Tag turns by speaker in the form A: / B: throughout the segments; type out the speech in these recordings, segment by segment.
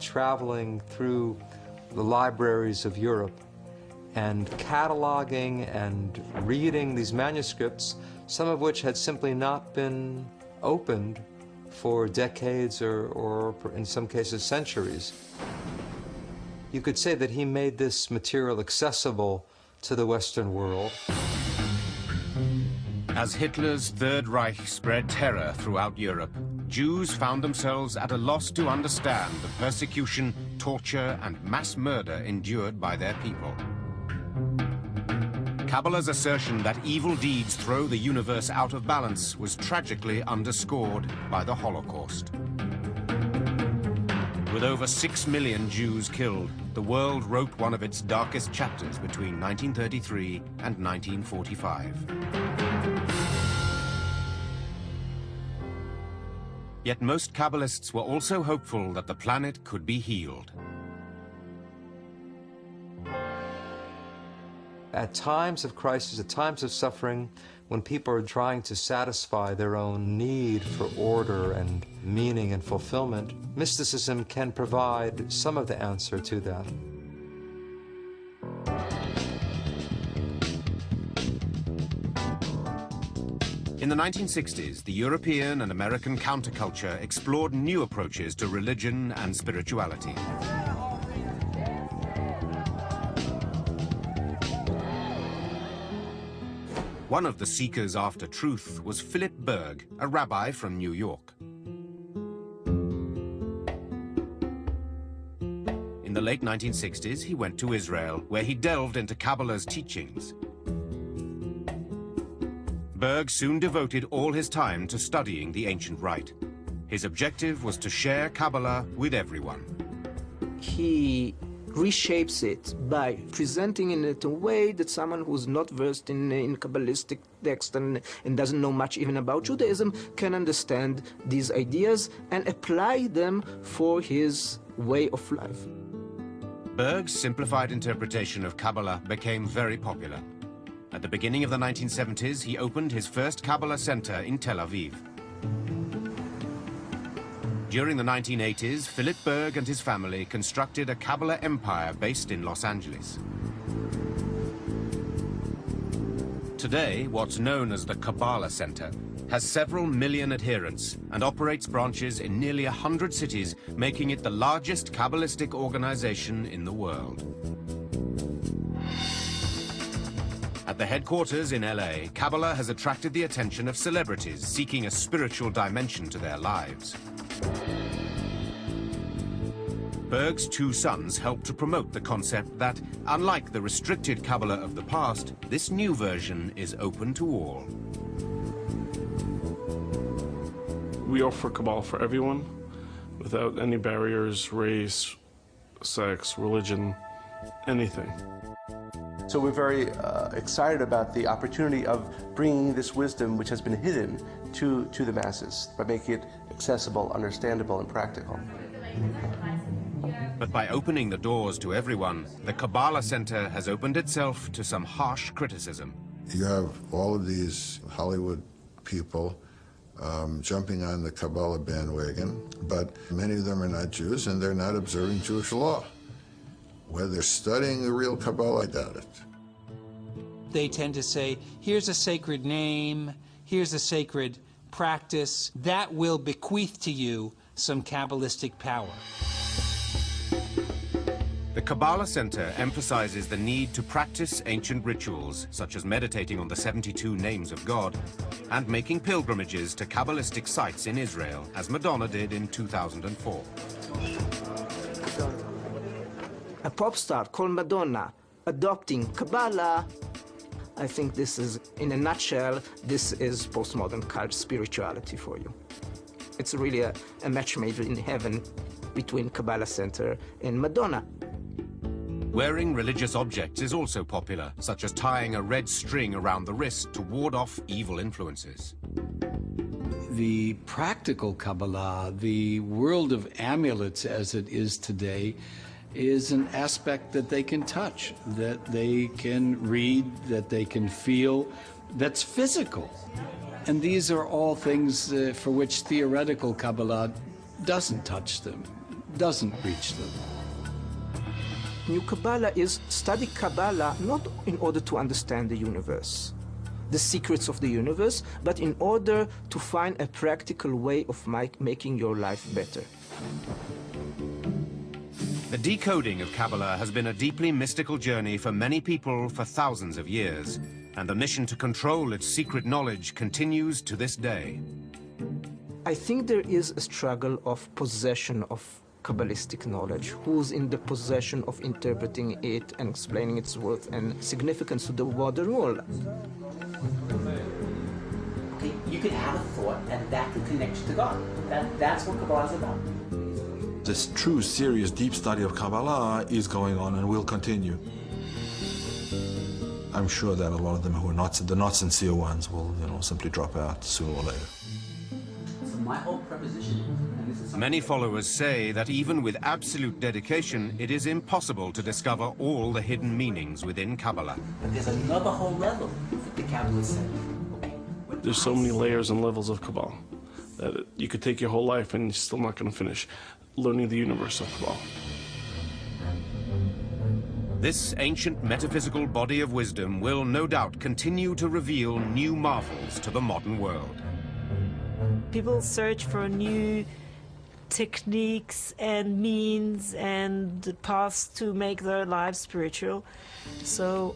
A: traveling through the libraries of Europe and cataloging and reading these manuscripts, some of which had simply not been opened for decades or in some cases centuries. You could say that he made this material accessible to the Western world.
B: As Hitler's Third Reich spread terror throughout Europe, Jews found themselves at a loss to understand the persecution, torture, and mass murder endured by their people. Kabbalah's assertion that evil deeds throw the universe out of balance was tragically underscored by the Holocaust. With over 6 million Jews killed, the world wrote one of its darkest chapters between 1933 and 1945. Yet most Kabbalists were also hopeful that the planet could be healed.
A: At times of crisis, at times of suffering, when people are trying to satisfy their own need for order and meaning and fulfillment, mysticism can provide some of the answer to that.
B: In the 1960s, the European and American counterculture explored new approaches to religion and spirituality. One of the seekers after truth was Philip Berg, a rabbi from New York. In the late 1960s, he went to Israel, where he delved into Kabbalah's teachings. Berg soon devoted all his time to studying the ancient rite. His objective was to share Kabbalah with everyone.
C: He reshapes it by presenting it in a way that someone who's not versed in Kabbalistic text and doesn't know much even about Judaism can understand these ideas and apply them for his way of life.
B: Berg's simplified interpretation of Kabbalah became very popular. At the beginning of the 1970s, he opened his first Kabbalah center in Tel Aviv. During the 1980s, Philip Berg and his family constructed a Kabbalah empire based in Los Angeles. Today, what's known as the Kabbalah Center has several million adherents and operates branches in nearly 100 cities, making it the largest Kabbalistic organization in the world. At the headquarters in LA, Kabbalah has attracted the attention of celebrities seeking a spiritual dimension to their lives. Berg's two sons helped to promote the concept that, unlike the restricted Kabbalah of the past, this new version is open to all.
D: We offer Kabbalah for everyone, without any barriers, race, sex, religion, anything.
E: So we're very excited about the opportunity of bringing this wisdom, which has been hidden, to the masses, by making it accessible, understandable, and practical.
B: But by opening the doors to everyone, the Kabbalah Center has opened itself to some harsh criticism.
F: You have all of these Hollywood people jumping on the Kabbalah bandwagon, but many of them are not Jews and they're not observing Jewish law. Whether they're studying the real Kabbalah, I doubt it.
G: They tend to say, here's a sacred name, here's a sacred practice, that will bequeath to you some Kabbalistic power.
B: The Kabbalah Center emphasizes the need to practice ancient rituals, such as meditating on the 72 names of God, and making pilgrimages to Kabbalistic sites in Israel, as Madonna did in 2004.
C: A pop star called Madonna adopting Kabbalah, I think this is, in a nutshell, this is postmodern cult spirituality for you. It's really a match made in heaven between Kabbalah Center and Madonna.
B: Wearing religious objects is also popular, such as tying a red string around the wrist to ward off evil influences.
H: The practical Kabbalah, the world of amulets as it is today, is an aspect that they can touch, that they can read, that they can feel, that's physical. And these are all things for which theoretical Kabbalah doesn't touch them. doesn't reach them.
C: New Kabbalah is study Kabbalah not in order to understand the universe, the secrets of the universe, but in order to find a practical way of making your life better.
B: The decoding of Kabbalah has been a deeply mystical journey for many people for thousands of years, and the mission to control its secret knowledge continues to this day.
C: I think there is a struggle of possession of Kabbalistic knowledge, who's in the possession of interpreting it and explaining its worth and significance to the wider world.
I: Okay, you could have a thought and that could connect you to God. That's what Kabbalah is about.
J: This true, serious, deep study of Kabbalah is going on and will continue. I'm sure that a lot of them who are the not sincere ones will, simply drop out sooner or later.
I: So my whole proposition, and this is
B: Many followers say that even with absolute dedication, it is impossible to discover all the hidden meanings within Kabbalah.
I: but there's another whole level that the Kabbalists said. Okay,
D: There's so many layers and levels of Kabbalah that you could take your whole life and you're still not going to finish learning the universe of Kabbalah.
B: This ancient metaphysical body of wisdom will no doubt continue to reveal new marvels to the modern world.
K: People search for new techniques and means and paths to make their lives spiritual. So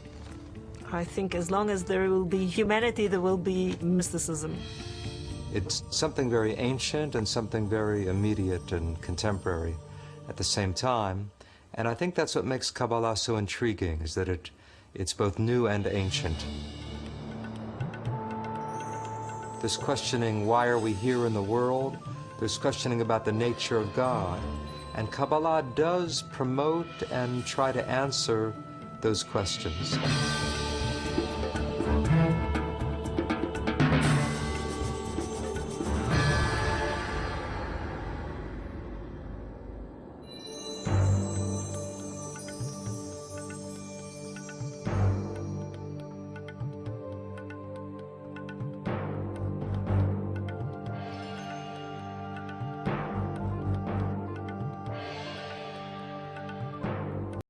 K: I think as long as there will be humanity, there will be mysticism.
A: It's something very ancient and something very immediate and contemporary at the same time. And I think that's what makes Kabbalah so intriguing, is that it's both new and ancient. There's questioning, why are we here in the world? There's questioning about the nature of God. And Kabbalah does promote and try to answer those questions.